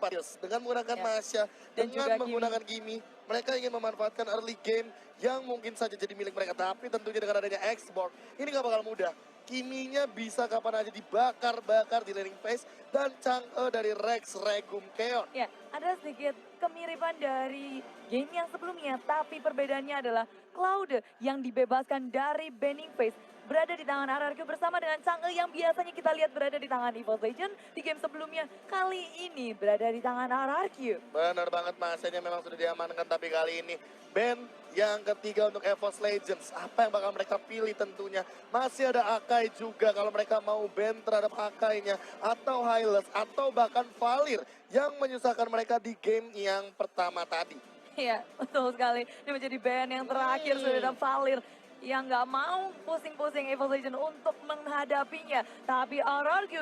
dengan menggunakan Ya. Masya, Dan juga dengan menggunakan Gimme, mereka ingin memanfaatkan early game yang mungkin saja jadi milik mereka. Tapi tentunya dengan adanya export, ini gak bakal mudah. Kiminya bisa kapan aja dibakar-bakar di laning phase dan Chang'e dari Rex Regum Keon. Ya, ada sedikit kemiripan dari game yang sebelumnya, tapi perbedaannya adalah Cloud yang dibebaskan dari banning phase berada di tangan RRQ bersama dengan Chang'e yang biasanya kita lihat berada di tangan EVOS Legend di game sebelumnya. Kali ini berada di tangan RRQ. Benar banget, masanya memang sudah diamankan, tapi kali ini band yang ketiga untuk EVOS Legends. Apa yang bakal mereka pilih tentunya? Masih ada Akai juga kalau mereka mau band terhadap Akainya, atau Hylos, atau bahkan Valir yang menyusahkan mereka di game yang pertama tadi. Iya, betul sekali. Ini menjadi band yang terakhir sudah ada Valir yang nggak mau pusing-pusing EVOS Legend untuk menghadapinya. Tapi RRQ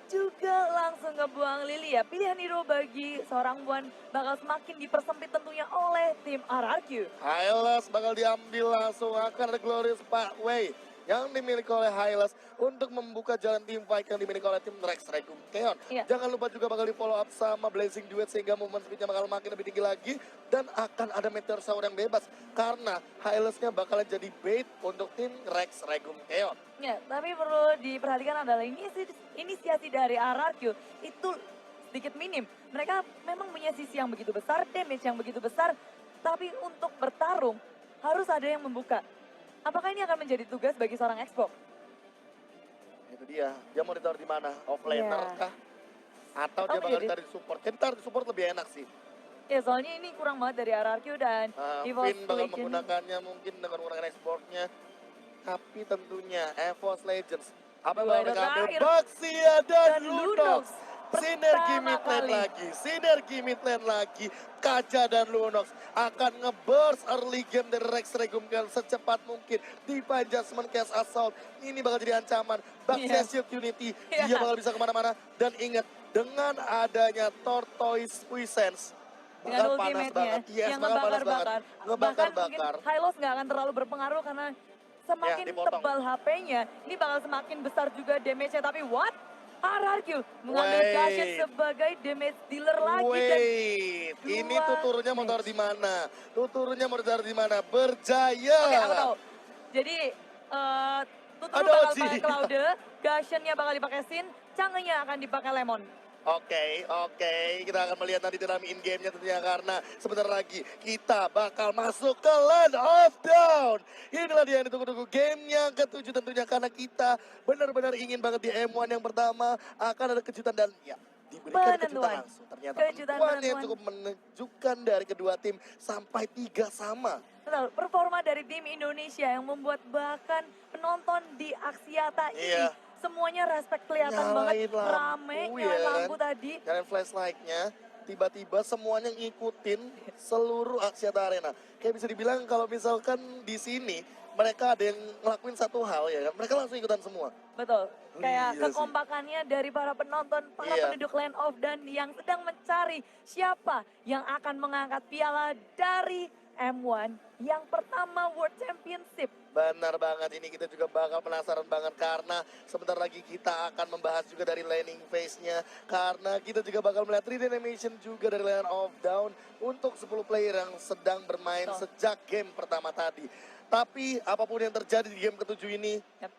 juga langsung ngebuang Lily ya. Pilihan hero bagi seorang Wan bakal semakin dipersempit tentunya oleh tim RRQ. Hylos bakal diambil langsung, akan ada Glorious Pathway yang dimiliki oleh Hylos untuk membuka jalan tim fight yang dimiliki oleh tim Rex Regum Keon. Iya. Jangan lupa juga bakal di follow up sama Blazing Duet sehingga movement speednya bakal makin lebih tinggi lagi. Dan akan ada Meteor Shower yang bebas karena Hylosnya bakalan jadi bait untuk tim Rex Regum Keon. Ya, tapi perlu diperhatikan adalah inisiasi dari RRQ itu sedikit minim. Mereka memang punya sisi yang begitu besar, damage yang begitu besar, tapi untuk bertarung harus ada yang membuka. Apakah ini akan menjadi tugas bagi seorang Xbox? Itu dia mau ditaruh di mana? Offlaner Iya. kah? Atau dia Atau bakal menjadi- ditaruh di support? Kayaknya ditaruh di support lebih enak sih. Ya, soalnya ini kurang banget dari RRQ dan EVOS Finn bakal Legends. menggunakannya mungkin dengan menggunakan exportnya. Tapi tentunya EVOS Legends. Apa yang Dua bakal mereka ambil? terakhir. Baxia dan Dan Lunox. Lunox. Sinergi Pertama mid lane kali. lagi, sinergi mid lane lagi. Kaja dan Lunox akan nge-burst early game dari Rex Regum Keon secepat mungkin. Di Adjustment Cast Assault, ini bakal jadi ancaman. Baxia Iya. Shield Unity, Iya. dia bakal bisa kemana-mana. Dan ingat, dengan adanya Tortoise Puissance, Dengan bakal panas ultimate-nya banget. Yes, yang bakal panas banget. ngebakar-bakar. Bahkan mungkin Ngebakar-bakar. Hylos nggak akan terlalu berpengaruh karena semakin dipotong. tebal HP-nya, ini bakal semakin besar juga damage-nya. Tapi what? RRQ mengambil Wait. Gashet sebagai damage dealer lagi. Dan Wait, ini dua tuturnya mau taruh match. di mana? Tuturnya mau taruh di mana? Berjaya. Oke, aku tahu. Jadi, Tuturu Ada bakal Oji. pakai Cloud, Gashen-nya bakal dipakai Sin, Chang'e-nya akan dipakai Lemon. Oke, kita akan melihat nanti dalam in-game-nya tentunya karena sebentar lagi kita bakal masuk ke Land of Dawn. Inilah dia yang ditunggu-tunggu game yang ketujuh tentunya karena kita benar-benar ingin banget di M1 yang pertama akan ada kejutan dan ya diberikan kejutan Penentuan. langsung. Ternyata Kejutan penentuan yang penentuan. cukup menunjukkan dari kedua tim sampai 3 sama. Betul, performa dari tim Indonesia yang membuat bahkan penonton di Aksiata ini Iya. semuanya respect, kelihatan banget rame, nyalain ya lampu kan? tadi. Nyalain flashlight-nya, tiba-tiba semuanya ngikutin seluruh Aksiata Arena. Kayak bisa dibilang kalau misalkan di sini mereka ada yang ngelakuin satu hal ya kan, mereka langsung ikutan semua. Betul, kayak Iya sih. kekompakannya dari para penonton, para Iya. penduduk Land of Dawn yang sedang mencari siapa yang akan mengangkat piala dari M1 yang pertama World Championship. Benar banget, ini kita juga bakal penasaran banget karena sebentar lagi kita akan membahas juga dari laning phase-nya. Karena kita juga bakal melihat 3D animation juga dari Land of Dawn untuk 10 player yang sedang bermain Betul. sejak game pertama tadi. Tapi apapun yang terjadi di game ketujuh ini, Yap.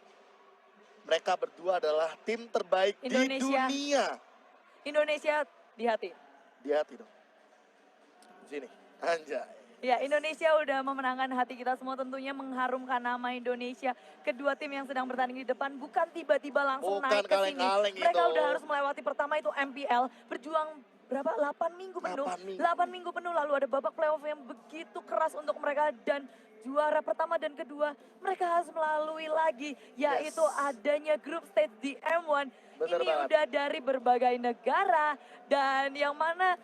mereka berdua adalah tim terbaik Indonesia. di dunia. Indonesia di hati. Di hati dong. Di sini, anjay. Ya, Indonesia udah memenangkan hati kita semua, tentunya mengharumkan nama Indonesia. Kedua tim yang sedang bertanding di depan bukan tiba-tiba langsung Bukan naik ke sini. kaleng-kaleng Mereka itu. udah harus melewati pertama itu MPL, berjuang berapa? 8 minggu penuh. 8 minggu penuh lalu ada babak playoff yang begitu keras untuk mereka dan juara pertama dan kedua mereka harus melalui lagi, yaitu adanya group stage di M1. Bener Ini banget. udah dari berbagai negara dan yang mana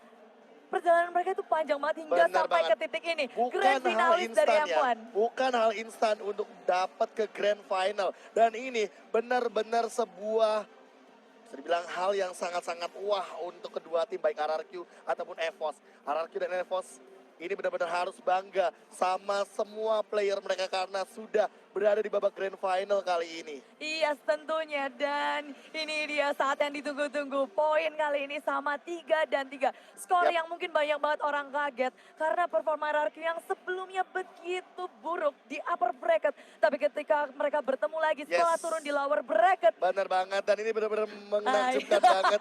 perjalanan mereka itu panjang banget hingga Benar sampai banget. ke titik ini. Bukan Grand hal finalis dari instan ya, M1. bukan hal instan untuk dapat ke grand final. Dan ini benar-benar sebuah, bisa dibilang hal yang sangat-sangat wah untuk kedua tim baik RRQ ataupun EVOS. RRQ dan EVOS ini benar-benar harus bangga sama semua player mereka karena sudah berada di babak grand final kali ini. Iya tentunya, dan ini dia saat yang ditunggu-tunggu. Poin kali ini sama 3-3. Skor Yap. yang mungkin banyak banget orang kaget karena performa RRQ yang sebelumnya begitu buruk di upper bracket. Tapi ketika mereka bertemu lagi setelah Yes. turun di lower bracket, Benar banget dan ini benar-benar menakjubkan banget.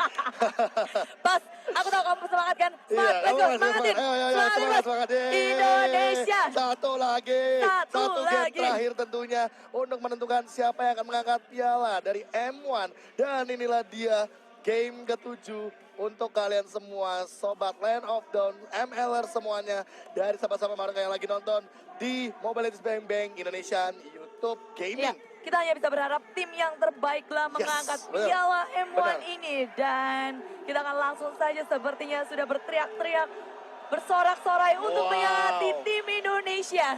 Pas, aku tahu kamu semangat kan? Iya, Semangat, let's go, semangatin. semangat, semangat. Indonesia. Satu lagi, Satu game lagi. terakhir tentunya untuk menentukan siapa yang akan mengangkat piala dari M1. Dan inilah dia game ke-7 untuk kalian semua, Sobat Land of Dawn, MLR semuanya. Dari sama-sama mereka yang lagi nonton di Mobile Legends Bang Bang Indonesian YouTube Iya, Gaming. kita hanya bisa berharap tim yang terbaiklah mengangkat benar. piala M1 Benar. ini. Dan kita akan langsung saja sepertinya sudah berteriak-teriak, bersorak-sorai untuk Wow. menyemangati tim Indonesia.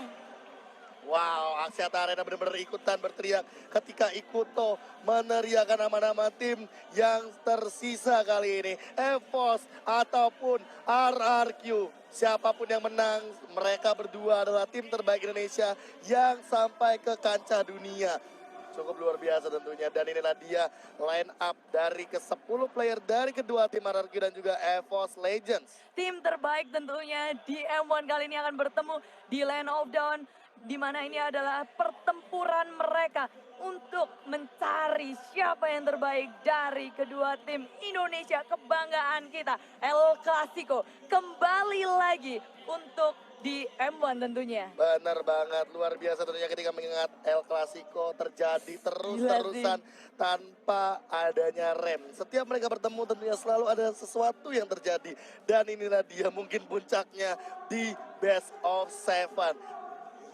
Wow, Axiata Arena benar-benar ikutan berteriak ketika Ikuto meneriakan nama-nama tim yang tersisa kali ini. EVOS ataupun RRQ. Siapapun yang menang, mereka berdua adalah tim terbaik Indonesia yang sampai ke kancah dunia. Cukup luar biasa tentunya. Dan inilah dia line up dari ke-10 player dari kedua tim RRQ dan juga EVOS Legends. Tim terbaik tentunya di M1 kali ini akan bertemu di Land of Dawn, di mana ini adalah pertempuran mereka untuk mencari siapa yang terbaik dari kedua tim Indonesia. Kebanggaan kita, El Clasico kembali lagi untuk di M1 tentunya. Benar banget, luar biasa tentunya ketika mengingat El Clasico terjadi terus-terusan tanpa adanya rem. Setiap mereka bertemu tentunya selalu ada sesuatu yang terjadi. Dan inilah dia mungkin puncaknya di Best of 7.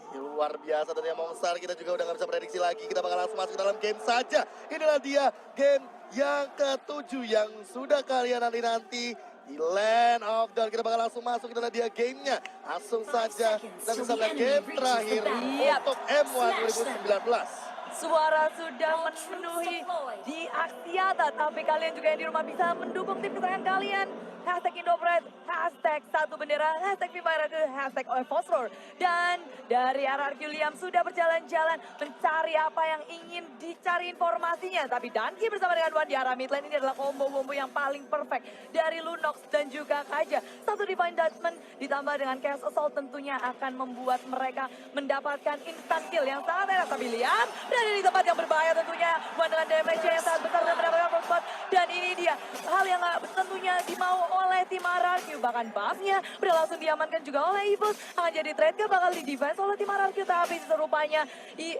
Luar biasa tentunya Mongstar, kita juga udah gak bisa prediksi lagi. Kita bakal langsung masuk ke dalam game saja. Inilah dia game yang ke-7 yang sudah kalian nanti-nanti di Land of Dawn. Kita bakal langsung masuk, inilah dia gamenya. Langsung saja kita bisa lihat game terakhir untuk M1 2019. Suara sudah memenuhi di Axiata, tapi kalian juga yang di rumah bisa mendukung tim kesayangan kalian. Hashtag Indopret, hashtag Satu Bendera, hashtag Viva RRQ, hashtag Fosfor. Dan dari RRQ Liam sudah berjalan-jalan mencari apa yang ingin dicari informasinya. Tapi Danki bersama dengan Wan di arah mid lane, ini adalah combo-combo yang paling perfect dari Lunox dan juga Kaja. Satu Divine Judgment ditambah dengan Chaos Assault tentunya akan membuat mereka mendapatkan instant kill yang sangat enak. Tapi Liam berada di tempat yang berbahaya tentunya. Wan dengan damage yang sangat besar dan mendapatkan first blood. Dan ini dia hal yang tentunya dimau oleh tim RRQ. Bahkan buffnya berlangsung diamankan juga oleh EVOS. Akan jadi trade bakal di defense oleh tim RRQ. Tapi serupanya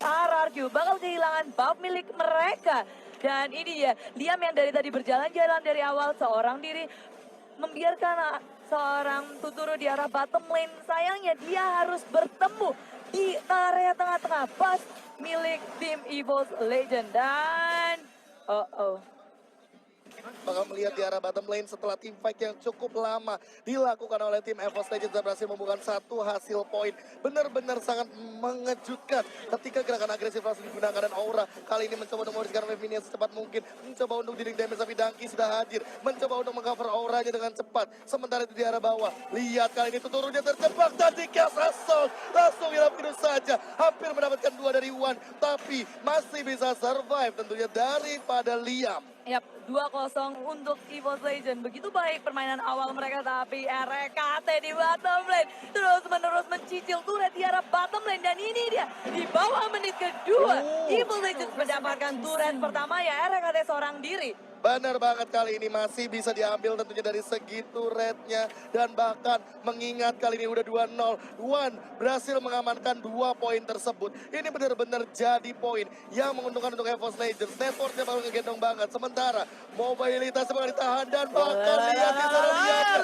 RRQ bakal kehilangan buff milik mereka. Dan ini dia Liam yang dari tadi berjalan-jalan dari awal seorang diri, membiarkan seorang Tuturu di arah bottom lane. Sayangnya dia harus bertemu di area tengah-tengah pas milik tim EVOS Legend. Dan bakal melihat di arah bottom lane setelah team fight yang cukup lama dilakukan oleh tim EVOS Legends dan berhasil membuka satu hasil poin. Benar-benar sangat mengejutkan ketika gerakan agresif langsung digunakan dan Aura kali ini mencoba untuk membersihkan wave ini secepat mungkin. Mencoba untuk dealing damage tapi Danki sudah hadir. Mencoba untuk mengcover Auranya dengan cepat. Sementara itu di arah bawah, lihat kali ini Tuturunya terjebak dan di Chaos Assault. Langsung hilang hidup saja. Hampir mendapatkan 2 dari Wan. Tapi masih bisa survive tentunya daripada Liam. Yap, 2-0 untuk EVOS Legend. Begitu baik permainan awal mereka, tapi RKT di bottom lane terus-menerus mencicil turret di arah bottom lane. Dan ini dia, di bawah menit kedua, EVOS Legend mendapatkan turret pertama ya RKT seorang diri. Benar banget, kali ini masih bisa diambil tentunya dari segi turretnya. Dan bahkan mengingat kali ini udah 2-0. Wan berhasil mengamankan 2 poin tersebut. Ini benar-benar jadi poin yang menguntungkan untuk EVOS Legends. Networknya bakal ngegendong banget. Sementara mobilitas bakal ditahan dan bakal lihat di sana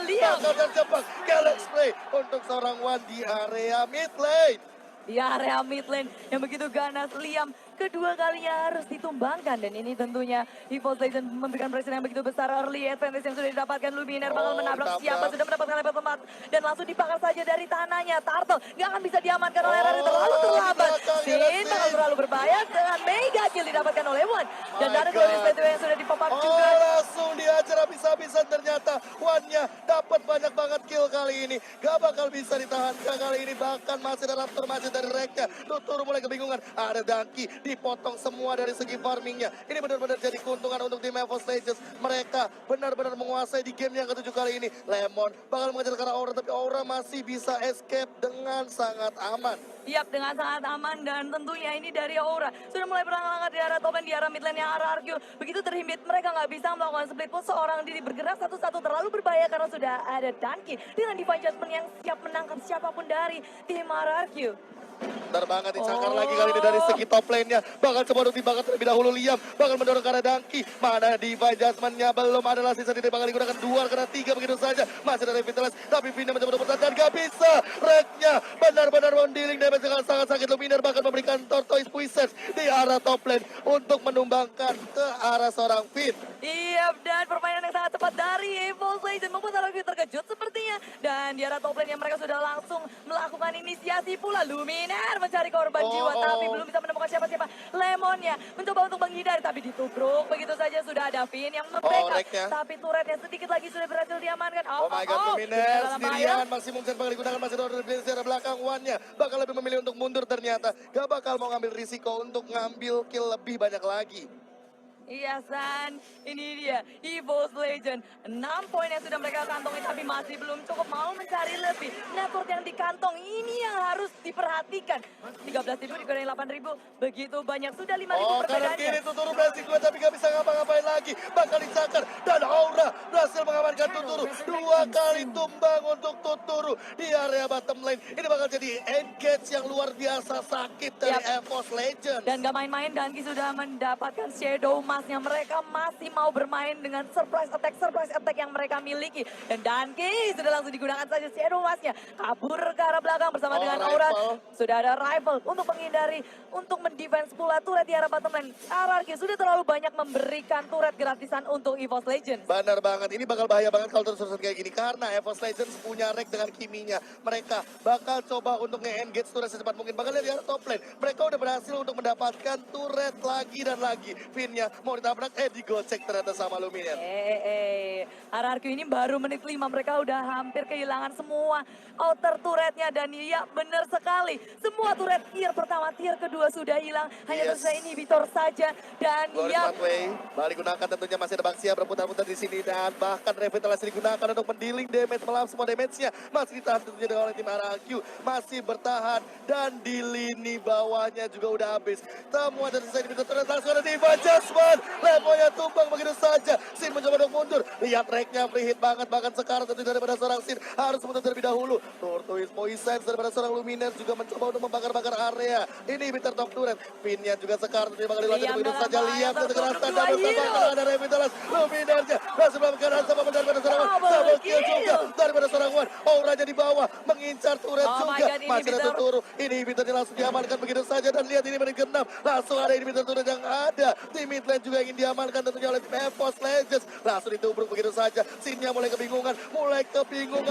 lihat. Bakal terjebak Galax Play untuk seorang Wan di area mid lane. Di area mid lane yang begitu ganas, Liam kedua kalinya harus ditumbangkan. Dan ini tentunya EVOS Legends memberikan pressure yang begitu besar. Early advantage yang sudah didapatkan, Luminaire bakal menabrak siapa, sudah mendapatkan level tempat. Dan langsung dibakar saja dari tanahnya. Turtle nggak akan bisa diamankan oleh Rari, terlalu terlambat. Sin bakal terlalu berbahaya dengan mega kill didapatkan oleh Wan. Dan dari Glorious Battle yang sudah dipop up juga. Langsung dia dihajar habis-habisan ternyata. Wan-nya dapat banyak banget kill kali ini. Gak bakal bisa ditahan kali ini. Bahkan masih ada Raptor masih dari Reknya. Tuturu mulai kebingungan. Ada Danki dipotong semua dari segi farmingnya. Ini benar-benar jadi keuntungan untuk tim EVOS Legends. Mereka benar-benar menguasai di game yang ke-7 kali ini. Lemon bakal mengejar ke arah Aura, tapi Aura masih bisa escape dengan sangat aman. Yap, dengan sangat aman dan tentunya ini dari Aura. Sudah mulai berangkat di arah top lane, di arah mid lane yang arah Argyu. Begitu terhimpit, mereka nggak bisa melakukan split pun. Seorang diri bergerak satu-satu terlalu berbahaya karena sudah ada Danki. Dengan Divine Judgment yang siap menangkap siapapun dari tim arah Argyu. Benar banget dicakar lagi kali ini dari segi top lane-nya. Bakal coba untuk dibakar terlebih dahulu Liam. Bakal mendorong ke arah Danki. Mana Divine Judgment-nya belum adalah sisa tidak bakal digunakan 2 karena 3 begitu saja. Masih ada Revitalize. Tapi Vina mencoba untuk bertahan dan gak bisa. Reknya benar-benar mendealing damage dengan sangat sakit. Luminar bakal memberikan Tortoise Puissance di arah top lane untuk menumbangkan ke arah seorang Finn. Iya, dan permainan yang sangat tepat dari EVOS Legends membuat Argyu terkejut sepertinya. Dan di arah top lane yang mereka sudah langsung melakukan inisiasi pula. Luminar mencari korban jiwa tapi belum bisa menemukan siapa-siapa. Lemonnya mencoba untuk menghindari tapi ditubruk. Begitu saja sudah ada Finn yang membackup. Tapi turretnya sedikit lagi sudah berhasil diamankan. Oh my god, Luminar sendirian. Maksimum chance bakal digunakan. Masih ada di arah belakang. Wan-nya bakal lebih memilih untuk mundur ternyata. Gak bakal mau ngambil risiko untuk ngambil kill lebih banyak lagi. Iya San, ini dia EVOS Legend. 6 poin yang sudah mereka kantongi tapi masih belum cukup, mau mencari lebih. Network yang dikantong ini yang harus diperhatikan. 13.000 dikurangi 8.000, begitu banyak, sudah 5.000 kanan perbedaannya. kiri Tuturu berhasil keluar tapi gak bisa ngapa-ngapain lagi. Bakal dicakar dan Aura berhasil mengamankan Tuturu. 2 kali tumbang untuk Tuturu di area bottom lane. Ini bakal jadi engage yang luar biasa sakit dari EVOS Legends. Dan gak main-main, Danki sudah mendapatkan Shadow Mask-nya. Mereka masih mau bermain dengan surprise attack yang mereka miliki. Dan Danki sudah langsung digunakan saja Shadow Mask-nya. Kabur ke arah belakang bersama dengan Aura. Sudah ada rival untuk menghindari, untuk mendefense pula turret di arah bottom lane. RRQ sudah terlalu banyak memberikan turret gratisan untuk EVOS Legends. Benar banget, ini bakal bahaya banget kalau terus-terusan kayak gini. Karena EVOS Legends punya rek dengan kiminya. Mereka bakal coba untuk nge-engage turret secepat mungkin. Bahkan di arah top lane, mereka udah berhasil untuk mendapatkan turret lagi dan lagi. Finn-nya mau ditabrak, digocek ternyata sama Luminar. RRQ ini baru menit 5, mereka udah hampir kehilangan semua outer turretnya. Dan iya benar sekali, semua turret tier pertama, tier kedua sudah hilang. Hanya tersisa inhibitor saja. Dan iya, balik gunakan tentunya masih ada Baxia berputar-putar di sini. Dan bahkan Revitalize digunakan untuk mendealing damage, melap semua damage-nya. Masih ditahan tentunya oleh tim RRQ. Masih bertahan dan di lini bawahnya juga udah habis. Semua tersisa inhibitor turret, langsung ada Divine Judgment. Levelnya tumbang begitu saja. Sin mencoba untuk mundur. Lihat reknya free hit banget. Bahkan sekarang tentu daripada seorang Sin harus mundur terlebih dahulu. Tortoise Poisons daripada seorang Luminar juga mencoba untuk membakar-bakar area. Ini bitter top turret. Pinnya juga sekarang tentunya bakal dilanjutkan begitu saja. Lihat kekerasan double tembak ada Revitalize. Luminarnya masih melakukan sama daripada seorang double kill juga daripada seorang Wan. Auranya di bawah mengincar turret juga. Masih ada Tuturu. Ini bitter langsung diamankan begitu saja. Dan lihat ini menit ke-6. Langsung ada ini bitter turret yang ada di mid lane juga ingin diamankan tentunya oleh tim EVOS Legends. Langsung ditubruk begitu saja. Sinnya mulai kebingungan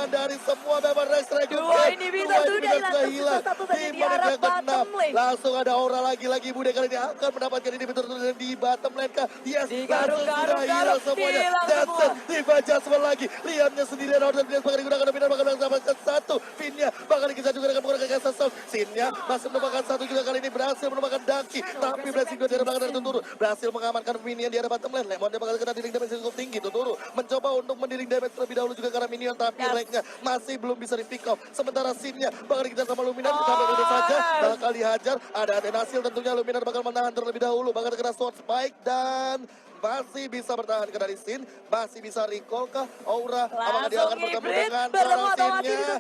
dari semua member Restrek. Dua inhibitor sudah hilang. Satu saja di arah bottom lane. Langsung ada Aura lagi-lagi. Bude kali ini akan mendapatkan inhibitor di bottom lane kah? Yes, langsung sudah hilang semuanya. That's it. Divine Judgment lagi. Liamnya sendirian. Aura dan bakal digunakan. Dominar bakal mendapatkan satu. Finnya bakal dikejar juga dengan menggunakan Castle Sound. Sinnya masih menumbangkan satu juga kali ini. Berhasil menumbangkan Danki. Tapi berhasil juga dari belakang dari Tuturu. Berhasil mengamankan minion di arah bottom lane. Lemonnya bakal kena dealing damage yang cukup tinggi. Tuturu mencoba untuk mendealing damage terlebih dahulu juga karena minion. Tapi ranknya masih belum bisa di pick off. Sementara Sinnya bakal dikejar sama Luminar. Sampai dulu saja bakal dihajar. Ada Adenasil tentunya. Luminar bakal menahan terlebih dahulu. Bakal kena sword spike dan masih bisa bertahan ke dari Sin. Masih bisa recall kah? Aura apakah dia akan bertemu dengan seorang Sinnya?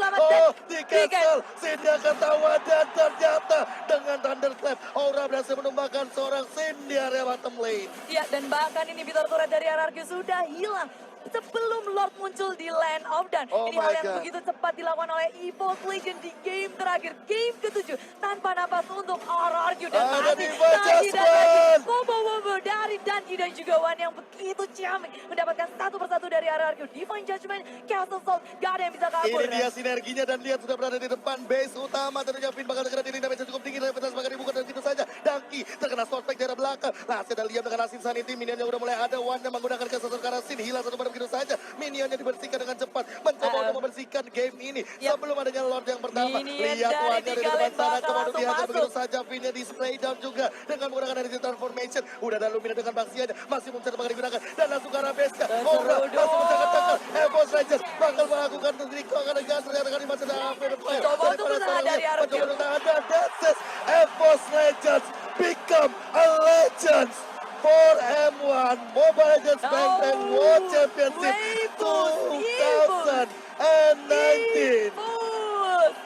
Di cancel. Sinnya ketawa dan ternyata dengan Thunderclap Aura berhasil menumbangkan seorang Sin di area bottom lane. Iya, dan bahkan ini inhibitor turret dari RRQ sudah hilang. sebelum Lord muncul di Land of Dawn. Oh Ini my hal yang God. begitu cepat dilakukan oleh EVOS Legend di game terakhir, game ke-7 tanpa napas untuk RRQ dan Ada masih Diva lagi dan lagi Jasmine. combo dari Danji dan juga Wan yang begitu ciamik mendapatkan satu persatu dari RRQ. Divine Judgment, Castle Salt, gak ada yang bisa kabur. Ini dia sinerginya dan lihat sudah berada di depan base utama. Tentunya Finn bakal segera diri damage cukup tinggi. Repetas bakal dibuka dan gitu saja. Dangki terkena swordback dari belakang. Lasnya dan Liam dengan Asin Sanity. Minionnya udah mulai ada. Wan yang menggunakan kesasar karena Sin. Hilang satu pada begitu saja. Minionnya dibersihkan dengan cepat. Mencoba untuk membersihkan game ini. Yap. Sebelum adanya Lord yang pertama. Minion Lihat dari Wan di tiga depan lane sana. bakal Coba untuk langsung dihajar masuk. begitu saja. Finnnya di spray down juga. Dengan menggunakan energy transformation. Udah ada Lumina dengan baksianya. Masih mencari bakal digunakan. Dan langsung ke arah base-nya. Aura langsung mencakar-cakar. EVOS Legends bakal melakukan Rico akan gas. Ternyata kali masih ada Fire Fire. Mencoba untuk bertahan dari RRQ. Mencoba untuk bertahan dan that's it. EVOS Legends become a legends for M1 Mobile Legends Bang Bang World Championship Evos, 2019.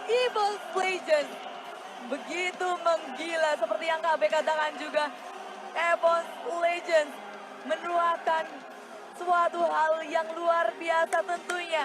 EVOS Legends begitu menggila seperti yang KB katakan juga. EVOS Legends menuakan suatu hal yang luar biasa tentunya.